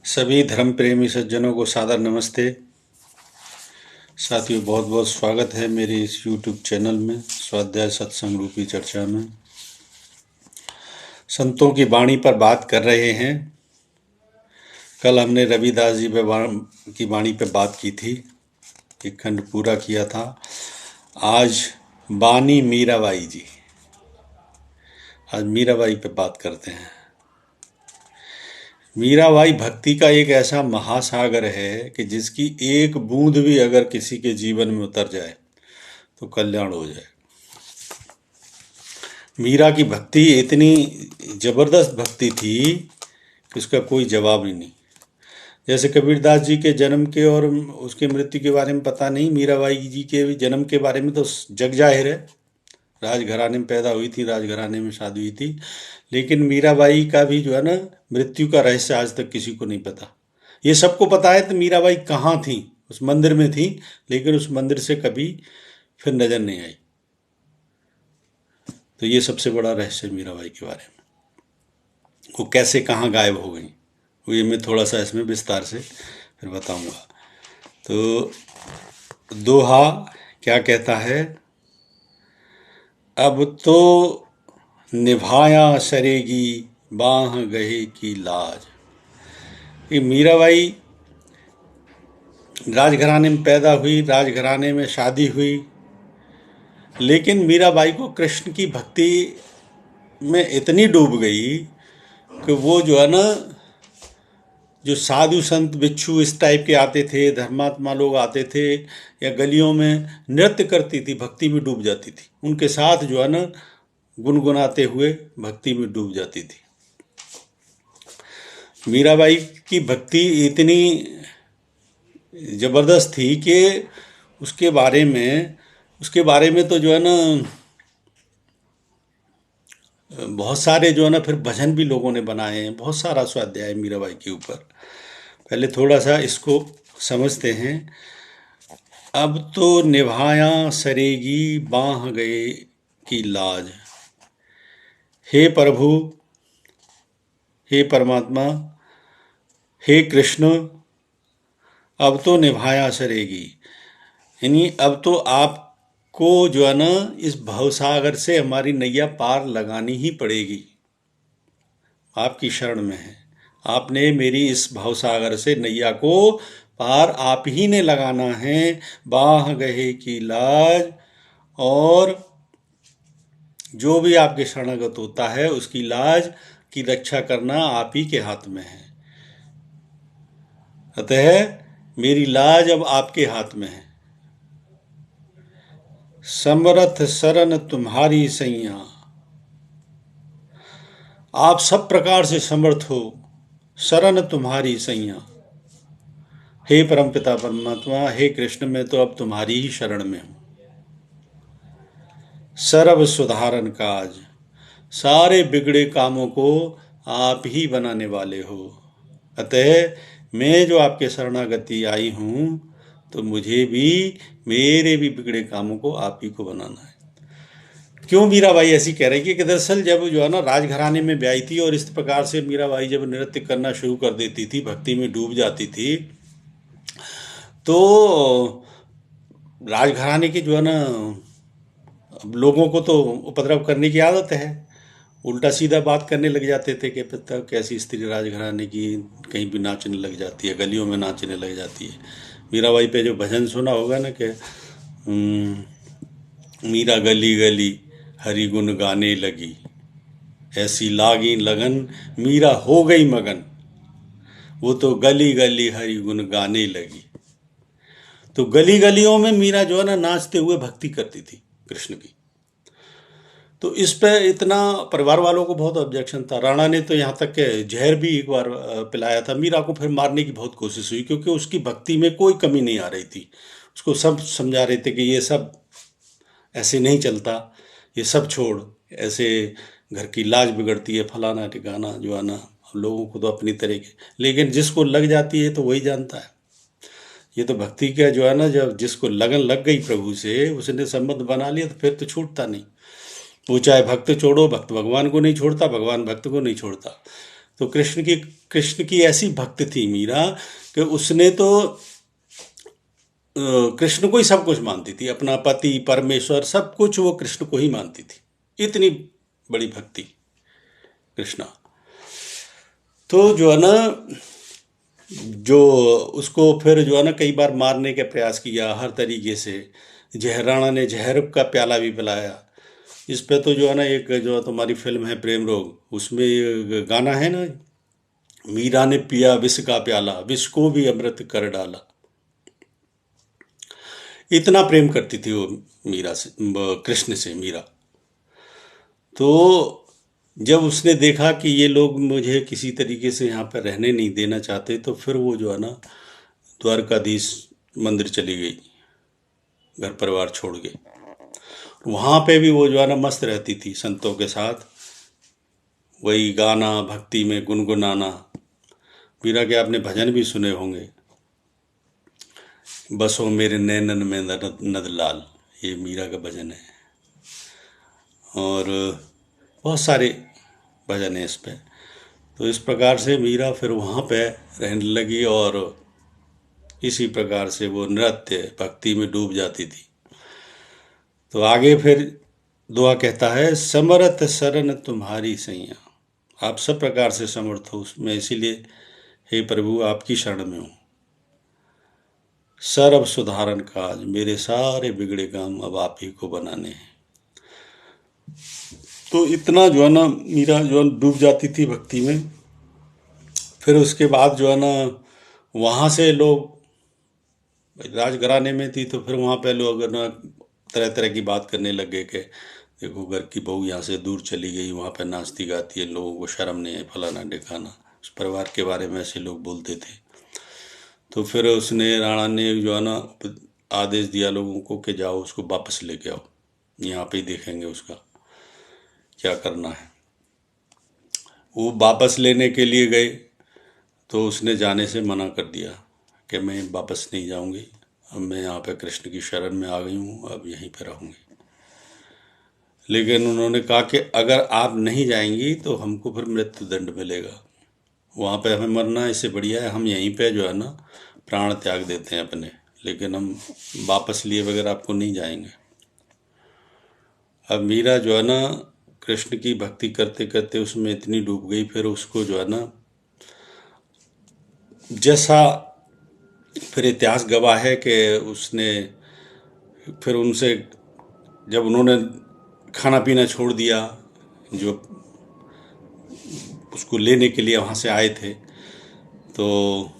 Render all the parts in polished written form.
सभी धर्म प्रेमी सज्जनों को सादर नमस्ते। साथियों, बहुत बहुत स्वागत है मेरे इस YouTube चैनल में स्वाध्याय सत्संग रूपी चर्चा में। संतों की वाणी पर बात कर रहे हैं। कल हमने रविदास जी की वाणी पर बात की थी, एक खंड पूरा किया था। आज बानी मीराबाई जी, आज मीराबाई पे बात करते हैं। मीराबाई भक्ति का एक ऐसा महासागर है कि जिसकी एक बूंद भी अगर किसी के जीवन में उतर जाए तो कल्याण हो जाए। मीरा की भक्ति इतनी जबरदस्त भक्ति थी कि उसका कोई जवाब ही नहीं। जैसे कबीरदास जी के जन्म के और उसके मृत्यु के बारे में पता नहीं, मीराबाई जी के जन्म के बारे में तो जग जाहिर है। राजघराने में पैदा हुई थी, राजघराने में शादी हुई थी, लेकिन मीराबाई का भी जो है ना मृत्यु का रहस्य आज तक किसी को नहीं पता। ये सबको पता है तो मीराबाई कहाँ थी, उस मंदिर में थी, लेकिन उस मंदिर से कभी फिर नजर नहीं आई। तो ये सबसे बड़ा रहस्य मीराबाई के बारे में, वो कैसे कहाँ गायब हो गई, वो ये मैं थोड़ा सा इसमें विस्तार से फिर बताऊंगा। तो दोहा क्या कहता है, अब तो निभाया सरेगी बाह गहे की लाज। ये मीराबाई राजघराने में पैदा हुई, राजघराने में शादी हुई, लेकिन मीराबाई को कृष्ण की भक्ति में इतनी डूब गई कि वो जो है ना, जो साधु संत बिच्छू इस टाइप के आते थे, धर्मात्मा लोग आते थे, या गलियों में नृत्य करती थी, भक्ति में डूब जाती थी। उनके साथ जो है ना गुनगुनाते हुए भक्ति में डूब जाती थी। मीराबाई की भक्ति इतनी जबरदस्त थी कि उसके बारे में तो जो है ना बहुत सारे जो है ना फिर भजन भी लोगों ने बनाए हैं, बहुत सारा स्वाध्याय मीराबाई के ऊपर। पहले थोड़ा सा इसको समझते हैं। अब तो निभाया सरेगी बाह गए की लाज। हे प्रभु, हे परमात्मा, हे कृष्ण, अब तो निभाया सरेगी, यानी अब तो आपको जो है ना इस भवसागर से हमारी नैया पार लगानी ही पड़ेगी। आपकी शरण में है, आपने मेरी इस भवसागर से नैया को पार आप ही ने लगाना है। बाह गहे की लाज, और जो भी आपके शरणागत होता है उसकी लाज की रक्षा करना आप ही के हाथ में है। अतः मेरी लाज अब आपके हाथ में है। समरथ शरण तुम्हारी सैया, आप सब प्रकार से समर्थ हो, शरण तुम्हारी सैया। हे परमपिता परमात्मा, हे कृष्ण, मैं तो अब तुम्हारी ही शरण में हूं। सर्व सुधारण काज, सारे बिगड़े कामों को आप ही बनाने वाले हो। अतः मैं जो आपके शरणागति आई हूं, तो मुझे भी मेरे भी बिगड़े कामों को आप ही को बनाना है। क्यों मीराबाई ऐसी कह रही है कि दरअसल जब जो है ना राजघराने में ब्याई थी, और इस प्रकार से मीराबाई जब नृत्य करना शुरू कर देती थी, भक्ति में डूब जाती थी, तो राजघराने की जो है ना लोगों को तो उपद्रव करने की आदत है, उल्टा सीधा बात करने लग जाते थे कि पता कैसी स्त्री राजघराने की कहीं भी नाचने लग जाती है, गलियों में नाचने लग जाती है। मीराबाई पे जो भजन सुना होगा ना कि मीरा गली गली हरि गुण गाने लगी, ऐसी लागी लगन मीरा हो गई मगन, वो तो गली गली हरि गुण गाने लगी। तो गली गलियों में मीरा जो है ना नाचते हुए भक्ति करती थी कृष्ण की। तो इस पे इतना परिवार वालों को बहुत ऑब्जेक्शन था। राणा ने तो यहाँ तक के जहर भी एक बार पिलाया था। मीरा को फिर मारने की बहुत कोशिश हुई, क्योंकि उसकी भक्ति में कोई कमी नहीं आ रही थी। उसको सब समझा रहे थे कि ये सब ऐसे नहीं चलता, ये सब छोड़, ऐसे घर की लाज बिगड़ती है, फलाना ठिकाना जो है ना, लोगों को तो अपनी तरह के, लेकिन जिसको लग जाती है तो वही जानता है। ये तो भक्ति का जो है ना, जब जिसको लगन लग गई प्रभु से, उसने संबंध बना लिया, तो फिर तो छूटता नहीं। वो चाहे भक्त छोड़ो, भक्त भगवान को नहीं छोड़ता, भगवान भक्त को नहीं छोड़ता। तो कृष्ण की ऐसी भक्त थी मीरा कि उसने तो कृष्ण को ही सब कुछ मानती थी, अपना पति परमेश्वर सब कुछ वो कृष्ण को ही मानती थी, इतनी बड़ी भक्ति कृष्णा। तो जो है ना, जो उसको फिर जो है ना कई बार मारने का प्रयास किया हर तरीके से। राणा ने जहर का प्याला भी पिलाया। इस पे तो जो है ना एक जो तुम्हारी फिल्म है प्रेम रोग, उसमें ये गाना है ना, मीरा ने पिया विष का प्याला, विष को भी अमृत कर डाला। इतना प्रेम करती थी वो मीरा से, कृष्ण से मीरा। तो जब उसने देखा कि ये लोग मुझे किसी तरीके से यहाँ पर रहने नहीं देना चाहते, तो फिर वो जो है ना द्वारकाधीश मंदिर चली गई, घर परिवार छोड़ के। वहाँ पे भी वो जो है ना मस्त रहती थी संतों के साथ, वही गाना भक्ति में गुनगुनाना। मीरा के आपने भजन भी सुने होंगे, बसो मेरे नैनन में नदलाल, ये मीरा का भजन है। और बहुत सारे भजन है इस पे। तो इस प्रकार से मीरा फिर वहाँ पे रहने लगी और इसी प्रकार से वो नृत्य भक्ति में डूब जाती थी। तो आगे फिर दुआ कहता है, समरथ शरण तुम्हारी सैया, आप सब प्रकार से समर्थ हो उसमें, इसीलिए हे प्रभु आपकी शरण में हूँ। सर्व सुधारण काज, मेरे सारे बिगड़े काम अब आप ही को बनाने हैं। तो इतना जो है ना मीरा जो है डूब जाती थी भक्ति में। फिर उसके बाद जो है ना वहाँ से लोग, राजघराने में थी तो फिर वहाँ पे लोग ना तरह तरह की बात करने लग गए कि देखो घर की बहू यहाँ से दूर चली गई, वहाँ पे नाचती गाती है, लोगों को शर्म नहीं है, फलाना ढिकाना। उस परिवार के बारे में ऐसे लोग बोलते थे। तो फिर उसने, राणा ने जो है ना आदेश दिया लोगों को कि जाओ उसको वापस लेके आओ, यहाँ पे ही देखेंगे उसका क्या करना है। वो वापस लेने के लिए गए तो उसने जाने से मना कर दिया कि मैं वापस नहीं जाऊंगी, अब मैं यहाँ पे कृष्ण की शरण में आ गई हूँ, अब यहीं पे रहूंगी। लेकिन उन्होंने कहा कि अगर आप नहीं जाएंगी तो हमको फिर मृत्यु दंड मिलेगा, वहाँ पे हमें मरना इससे बढ़िया है हम यहीं पे जो है ना प्राण त्याग देते हैं अपने, लेकिन हम वापस लिए बगैर आपको नहीं जाएंगे। अब मीरा जो है ना कृष्ण की भक्ति करते करते उसमें इतनी डूब गई, फिर उसको जो है ना जैसा फिर इतिहास गवाह है कि उसने फिर उनसे, जब उन्होंने खाना पीना छोड़ दिया, जो उसको लेने के लिए वहाँ से आए थे, तो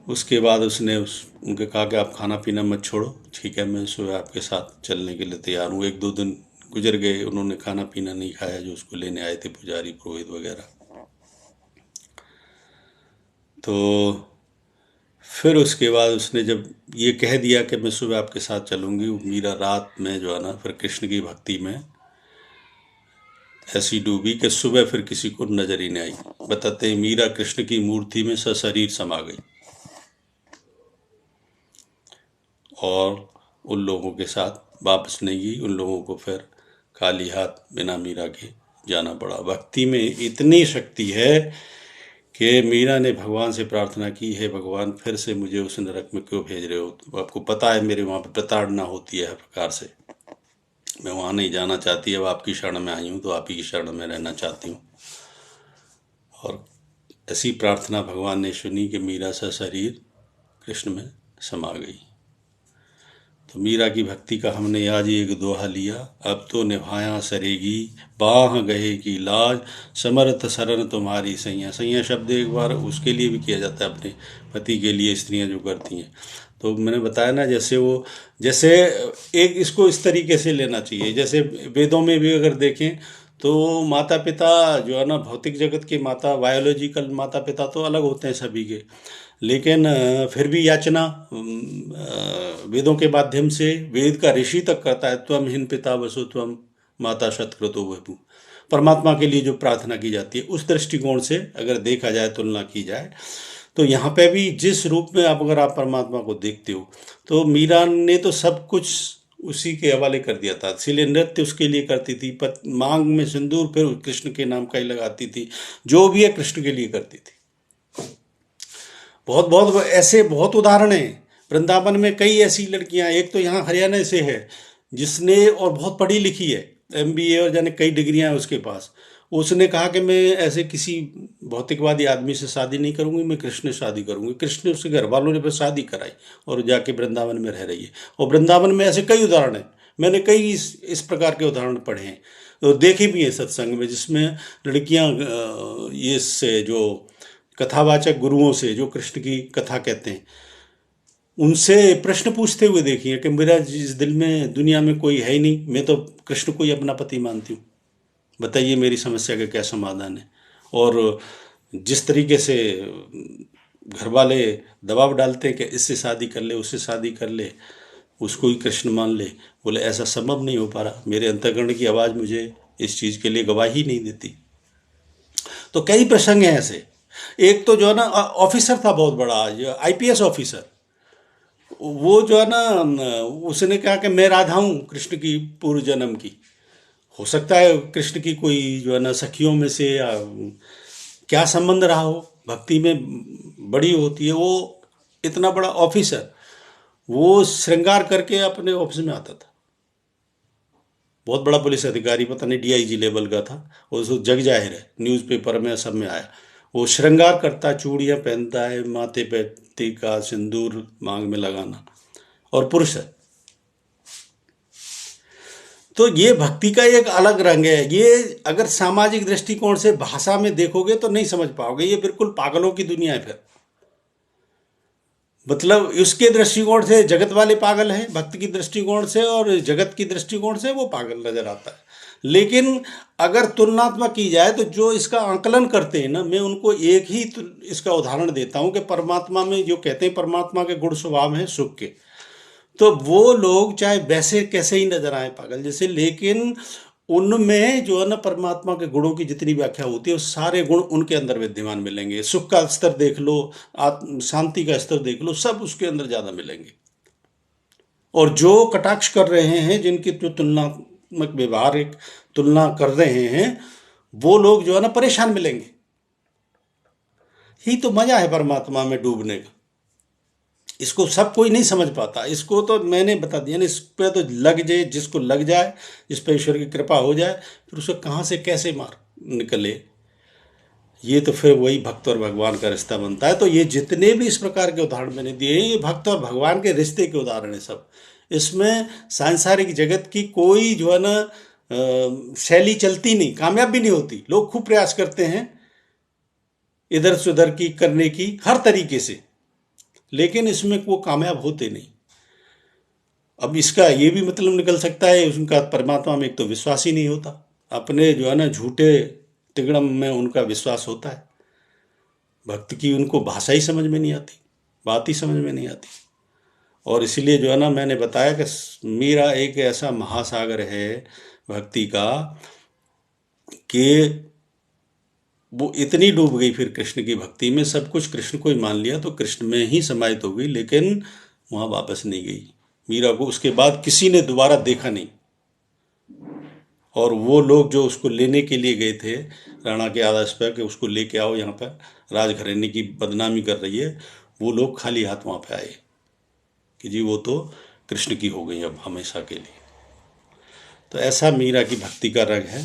उसके बाद उसने उनके कहा कि आप खाना पीना मत छोड़ो, ठीक है मैं सुबह आपके साथ चलने के लिए तैयार हूँ। एक दो दिन गुजर गए, उन्होंने खाना पीना नहीं खाया जो उसको लेने आए थे पुजारी पुरोहित वगैरह। तो फिर उसके बाद उसने जब ये कह दिया कि मैं सुबह आपके साथ चलूँगी, मीरा रात में जो है ना फिर कृष्ण की भक्ति में ऐसी डूबी कि सुबह फिर किसी को नजर ही नहीं आई। बताते हैं मीरा कृष्ण की मूर्ति में सशरीर समा गई और उन लोगों के साथ वापस नहीं गई। उन लोगों को फिर खाली हाथ बिना मीरा के जाना पड़ा। भक्ति में इतनी शक्ति है कि मीरा ने भगवान से प्रार्थना की, है भगवान फिर से मुझे उस नरक में क्यों भेज रहे हो, तो आपको पता है मेरे वहाँ पे प्रताड़ना होती है हर प्रकार से, मैं वहाँ नहीं जाना चाहती, अब आपकी शरण में आई हूँ तो आप ही की शरण में रहना चाहती हूँ। और ऐसी प्रार्थना भगवान ने सुनी कि मीरा सा शरीर कृष्ण में समा गई। तो मीरा की भक्ति का हमने आज ही एक दोहा लिया, अब तो निभाया सरेगी बाह गहे की लाज, समर्थ शरण तुम्हारी सैया। सैया शब्द एक बार उसके लिए भी किया जाता है, अपने पति के लिए स्त्रियां जो करती हैं। तो मैंने बताया ना, जैसे एक इसको इस तरीके से लेना चाहिए, जैसे वेदों में भी अगर देखें तो माता पिता जो है ना भौतिक जगत के माता, बायोलॉजिकल माता पिता तो अलग होते हैं सभी के, लेकिन फिर भी याचना वेदों के माध्यम से वेद का ऋषि तक करता है, त्वम हिन पिता वसु त्वम माता शतक्रतो वपु। परमात्मा के लिए जो प्रार्थना की जाती है, उस दृष्टिकोण से अगर देखा जाए, तुलना की जाए, तो यहाँ पे भी जिस रूप में आप अगर आप परमात्मा को देखते हो, तो मीरा ने तो सब कुछ उसी के हवाले कर दिया था। इसीलिए नृत्य उसके लिए करती थी, मांग में सिंदूर फिर कृष्ण के नाम का ही लगाती थी, जो भी है कृष्ण के लिए करती थी। बहुत बहुत ऐसे बहुत उदाहरण हैं वृंदावन में। कई ऐसी लड़कियां, एक तो यहाँ हरियाणा से है जिसने, और बहुत पढ़ी लिखी है, MBA और जाने कई डिग्रियां हैं उसके पास। उसने कहा कि मैं ऐसे किसी भौतिकवादी आदमी से शादी नहीं करूंगी, मैं कृष्ण से शादी करूंगी। कृष्ण ने उसके घर वालों ने फिर शादी कराई और जाके वृंदावन में रह रही है। और वृंदावन में ऐसे कई उदाहरण हैं, मैंने कई इस प्रकार के उदाहरण पढ़े हैं और देखे भी हैं सत्संग में, जिसमें लड़कियां ये से जो कथावाचक गुरुओं से जो कृष्ण की कथा कहते हैं उनसे प्रश्न पूछते हुए देखिए कि मेरा जिस दिल में दुनिया में कोई है ही नहीं, मैं तो कृष्ण को ही अपना पति मानती हूँ, बताइए मेरी समस्या का क्या समाधान है। और जिस तरीके से घर वाले दबाव डालते हैं कि इससे शादी कर ले, उससे शादी कर ले, उसको ही कृष्ण मान ले, बोले ऐसा संभव नहीं हो पा रहा, मेरे अंतःकरण की आवाज़ मुझे इस चीज़ के लिए गवाही नहीं देती। तो कई प्रसंग हैं ऐसे। एक तो जो है ना ऑफिसर था बहुत बड़ा, जो IPS ऑफिसर, वो जो है ना उसने कहा कि मैं राधा हूँ कृष्ण की पूर्व जन्म की। हो सकता है कृष्ण की कोई जो है ना सखियों में से या क्या संबंध रहा हो, भक्ति में बड़ी होती है। वो इतना बड़ा ऑफिसर, वो श्रृंगार करके अपने ऑफिस में आता था। बहुत बड़ा पुलिस अधिकारी, पता नहीं DIG लेवल का था, और उसको जग जाहिर है, न्यूज़पेपर में सब में आया। वो श्रृंगार करता, चूड़ियाँ पहनता है, माथे पे टीका सिंदूर मांग में लगाना, और पुरुष है। तो ये भक्ति का एक अलग रंग है। ये अगर सामाजिक दृष्टिकोण से भाषा में देखोगे तो नहीं समझ पाओगे, ये बिल्कुल पागलों की दुनिया है। फिर मतलब उसके दृष्टिकोण से जगत वाले पागल हैं, भक्त की दृष्टिकोण से और जगत की दृष्टिकोण से वो पागल नजर आता है। लेकिन अगर तुलनात्मक की जाए तो जो इसका आंकलन करते हैं ना, मैं उनको एक ही इसका उदाहरण देता हूँ कि परमात्मा में जो कहते हैं परमात्मा के गुण स्वभाव हैं सुख के, तो वो लोग चाहे वैसे कैसे ही नजर आए पागल जैसे, लेकिन उनमें जो है ना परमात्मा के गुणों की जितनी व्याख्या होती है वो सारे गुण उनके अंदर विद्यमान मिलेंगे। सुख का स्तर देख लो, आत्म शांति का स्तर देख लो, सब उसके अंदर ज्यादा मिलेंगे। और जो कटाक्ष कर रहे हैं, जिनकी जो तुलनात्मक व्यवहारिक तुलना कर रहे हैं, वो लोग जो है ना परेशान मिलेंगे। यही तो मजा है परमात्मा में डूबने का। इसको सब कोई नहीं समझ पाता, इसको तो मैंने बता दिया ना, इस पे तो लग जाए, जिसको लग जाए, जिस पे ईश्वर की कृपा हो जाए, फिर उसे कहाँ से कैसे मार निकले। ये तो फिर वही भक्त और भगवान का रिश्ता बनता है। तो ये जितने भी इस प्रकार के उदाहरण मैंने दिए हैं, ये भक्त और भगवान के रिश्ते के उदाहरण है सब। इसमें सांसारिक जगत की कोई जो है ना शैली चलती नहीं, कामयाब भी नहीं होती। लोग खूब प्रयास करते हैं इधर से उधर की करने की हर तरीके से, लेकिन इसमें वो कामयाब होते नहीं। अब इसका ये भी मतलब निकल सकता है उनका परमात्मा में एक तो विश्वास ही नहीं होता, अपने जो है ना झूठे तिगड़म में उनका विश्वास होता है। भक्त की उनको भाषा ही समझ में नहीं आती, बात ही समझ में नहीं आती। और इसीलिए जो है ना मैंने बताया कि मीरा एक ऐसा महासागर है भक्ति का कि वो इतनी डूब गई फिर कृष्ण की भक्ति में, सब कुछ कृष्ण को ही मान लिया, तो कृष्ण में ही समाहित हो गई, लेकिन वहाँ वापस नहीं गई। मीरा को उसके बाद किसी ने दोबारा देखा नहीं। और वो लोग जो उसको लेने के लिए गए थे राणा के आदेश पर कि उसको लेके आओ, यहाँ पर राजघराने की बदनामी कर रही है, वो लोग खाली हाथ वहाँ पे आए कि जी वो तो कृष्ण की हो गई अब हमेशा के लिए। तो ऐसा मीरा की भक्ति का रंग है।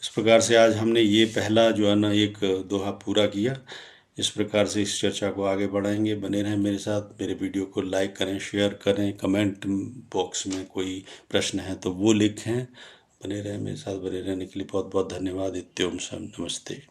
इस प्रकार से आज हमने ये पहला जो है ना एक दोहा पूरा किया। इस प्रकार से इस चर्चा को आगे बढ़ाएंगे। बने रहें मेरे साथ, मेरे वीडियो को लाइक करें, शेयर करें, कमेंट बॉक्स में कोई प्रश्न है तो वो लिखें। बने रहें मेरे साथ, बने रहने के लिए बहुत बहुत धन्यवाद। इत्योम सम, नमस्ते।